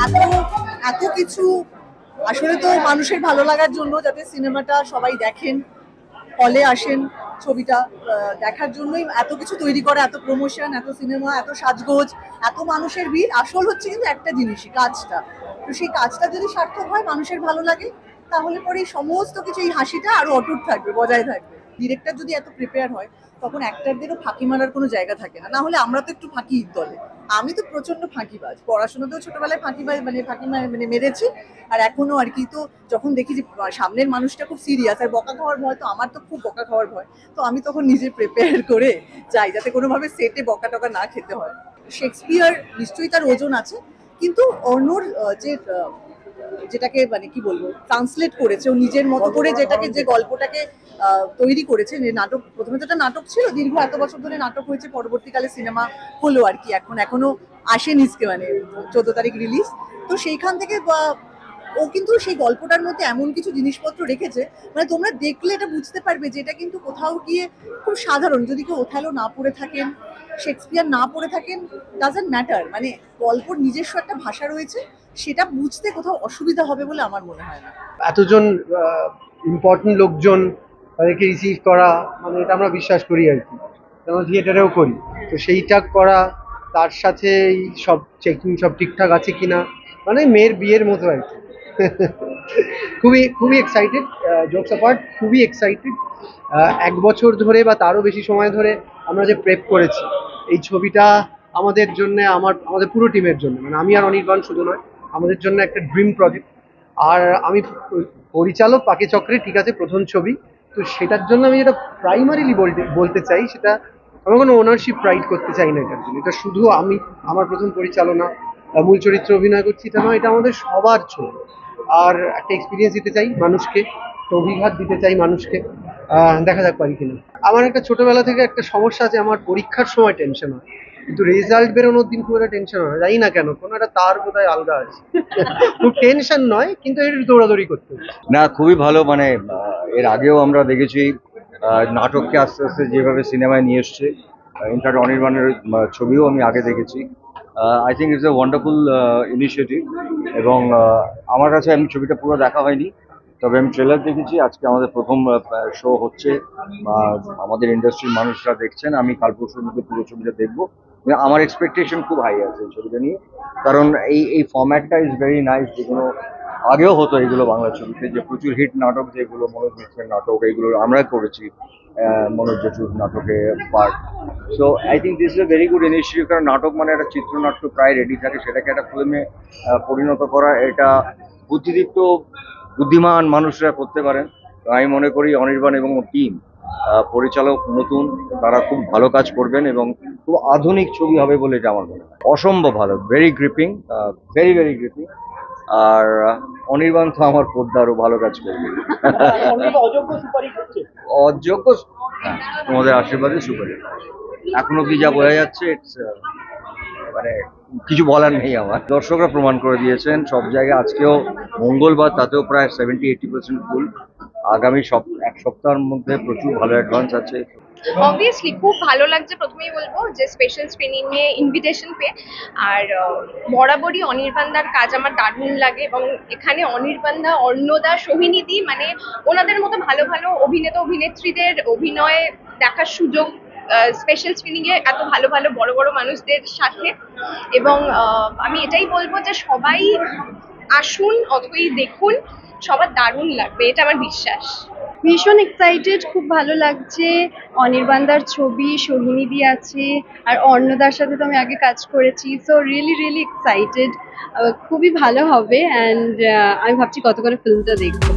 এত এত কিছু আসলে তো মানুষের ভালো লাগার জন্য, যাতে সিনেমাটা সবাই দেখেন, হলে আসেন, ছবিটা দেখার জন্যই এত কিছু তৈরি করা, এত প্রমোশন, এত সিনেমা, এত সাজগোজ, এত মানুষের ভিড়। আসল হচ্ছে কিন্তু একটা জিনিসই, কাজটা। তো সেই কাজটা যদি সার্থক হয়, মানুষের ভালো লাগে, তাহলে পরে এই সমস্ত কিছু, এই হাসিটা আরো অটুট থাকবে, বজায় থাকবে। ডিরেক্টর যদি এত প্রিপেয়ার হয়, তখন অ্যাক্টরদেরও ফাঁকি মারার কোনো জায়গা থাকে না। না হলে আমরা তো একটু ফাঁকি দলে, আমি তো প্রচন্ড ফাঁকিবাজ, পড়াশোনাতেও ছোটবেলায় ফাঁকিবাজ, ফাঁকি মেরেছি। আর এখনো আর কি। তো যখন দেখি যে সামনের মানুষটা খুব সিরিয়াস আর বকা খাওয়ার ভয়, তো আমার তো খুব বকা খাওয়ার ভয়, তো আমি তখন নিজে প্রিপেয়ার করে যাই, যাতে কোনোভাবে সেটে বকা টকা না খেতে হয়। শেক্সপিয়ার নিশ্চয়ই তার ওজন আছে, কিন্তু অর্ণর যেটাকে কি বলবো, ট্রান্সলেট করেছে ও নিজের মতো করে, যেটাকে, যে গল্পটাকে তৈরি করেছে। নাটক, প্রথমে তো একটা নাটক ছিল, দীর্ঘ এত বছর ধরে নাটক হয়েছে, পরবর্তীকালে সিনেমা হলো আর কি। এখনো আসেনি, 14 তারিখ রিলিজ। তো সেইখান থেকে ও কিন্তু সেই গল্পটার মধ্যে এমন কিছু জিনিসপত্র রেখেছে, তোমরা দেখলে এটা বুঝতে পারবে যে এটা কিন্তু কোথাও গিয়ে খুব সাধারণ। যদি কেউ ওথালো না পড়ে থাকেন, শেক্সপিয়ার না পড়ে থাকেন, ডাজন্ট ম্যাটার, গল্পর নিজস্ব একটা ভাষা রয়েছে, সেটা বুঝতে কোথাও অসুবিধা হবে বলে আমার মনে হয় না। এতজন ইম্পর্টেন্ট লোকজন, তাদেরকে রিসিভ করা, এটা আমরা বিশ্বাস করি আর কি, আমরা থিয়েটারেও করি। তো সেইটা করা, তার সাথে এই সব চেকিং সব ঠিকঠাক আছে কিনা, মেয়ের বিয়ের মতো আর কি। খুবই খুবই এক্সাইটেড, জোকস অ্যাপার্ট, খুবই এক্সাইটেড। 1 বছর ধরে বা তারও বেশি সময় ধরে আমরা যে প্রেপ করেছি এই ছবিটা, আমাদের জন্য, আমাদের পুরো টিমের জন্য, আমি আর অনির্বাণ শুধু নয়, আমাদের জন্য একটা ড্রিম প্রজেক্ট। আর আমি পরিচালক পাকে চক্রে, ঠিক আছে, প্রথম ছবি। তো সেটার জন্য আমি যেটা প্রাইমারিলি বলতে চাই, সেটা আমি কোনো ওনারশিপ রাইড করতে চাই না এটার জন্য। এটা শুধু আমি, আমার প্রথম পরিচালনা, মূল চরিত্রে অভিনয় করছি, এটা নয়, এটা আমাদের সবার ছবি। আর একটা এক্সপিরিয়েন্স দিতে চাই মানুষকে, একটা অভিঘাত দিতে চাই মানুষকে। দেখা যাক পারি কিনা। আমার একটা ছোটবেলা থেকে একটা সমস্যা আছে, আমার পরীক্ষার সময় টেনশন হয়, কিন্তু রেজাল্ট বেরোনোর দিন খুব একটা টেনশন হয়, জানি না কেন, কোনো একটা তার বোধহয় আলগা আছে। খুব টেনশন নয়, কিন্তু একটু দৌড়াদৌড়ি করতে হচ্ছে। না, খুবই ভালো। এর আগেও আমরা দেখেছি নাটককে আস্তে আস্তে যেভাবে সিনেমায় নিয়ে এসছে। ইনফ্যাক্ট অনির্বাণের ছবিও আমি আগে দেখেছি। I think it's a wonderful initiative. এবং আমার কাছে, আমি ছবিটা পুরো দেখা হয়নি, তবে আমি ট্রেলার দেখেছি। আজকে আমাদের প্রথম শো হচ্ছে, আমাদের ইন্ডাস্ট্রির মানুষরা দেখছেন। আমি কাল পরশুর মধ্যে পুরো ছবিটা দেখবো। আমার এক্সপেকটেশন খুব হাই আছে এই ছবিটা নিয়ে, কারণ এই ফরম্যাটটা ইজ ভেরি নাইস। যেগুলো আগেও হতো এগুলো বাংলা ছবিতে, যে প্রচুর হিট নাটক, যেগুলো মনোজ মিত্রের নাটক, এইগুলো আমরা করেছি মনোজ জেঠুর নাটকে part. So I think this is a very good initiative, কারণ নাটক একটা চিত্রনাট্য প্রায় রেডি থাকে, সেটাকে একটা ফিল্মে পরিণত করা, এটা বুদ্ধিদীপ্ত বুদ্ধিমান মানুষরা করতে পারেন। আমি মনে করি অনির্বাণ এবং টিম, পরিচালক নতুন, তারা খুব ভালো কাজ করবেন এবং খুব আধুনিক ছবি হবে বলে এটা আমার মনে হয়। অসম্ভব ভালো, very gripping, very very gripping. আর অনির্বাণ তো আমার পদ্মারও ভালো কাজ করবে। অযোগ্য, তোমাদের আশীর্বাদে সুপারহিট। এখনো কি যা বোঝা যাচ্ছে, কিছু বলার নেই আমার। দর্শকরা প্রমাণ করে দিয়েছেন সব জায়গায়। আজকেও মঙ্গলবার, তাতেও প্রায় 70-80% ফুল। আগামী এক সপ্তাহের মধ্যে প্রচুর ভালো অ্যাডভান্স আছে। অবভিয়াসলি খুব ভালো লাগছে। প্রথমেই বলবো যে স্পেশাল স্ক্রিনিং এ ইনভিটেশন পেয়ে, আর বরাবরই অনির্বাণদার কাজ আমার দারুণ লাগে। এবং এখানে অনির্বাণদা, অর্ণদা, সোহিনীদি, ওনাদের মতো ভালো ভালো অভিনেতা অভিনেত্রীদের অভিনয় দেখার সুযোগ স্পেশাল স্ক্রিনিং এ, এত ভালো ভালো বড় বড় মানুষদের সাথে। এবং আমি এটাই বলবো যে সবাই আসুন, অথই দেখুন, সবার দারুণ লাগবে, এটা আমার বিশ্বাস। ভীষণ এক্সাইটেড, খুব ভালো লাগছে। অনির্বাণদার ছবি, সোহিনীদি আছে, আর অর্ণদার সাথে তো আমি আগে কাজ করেছি। সো রিয়েলি রিয়েলি এক্সাইটেড, খুবই ভালো হবে। অ্যান্ড আমি ভাবছি কত করে ফিল্মটা দেখবো।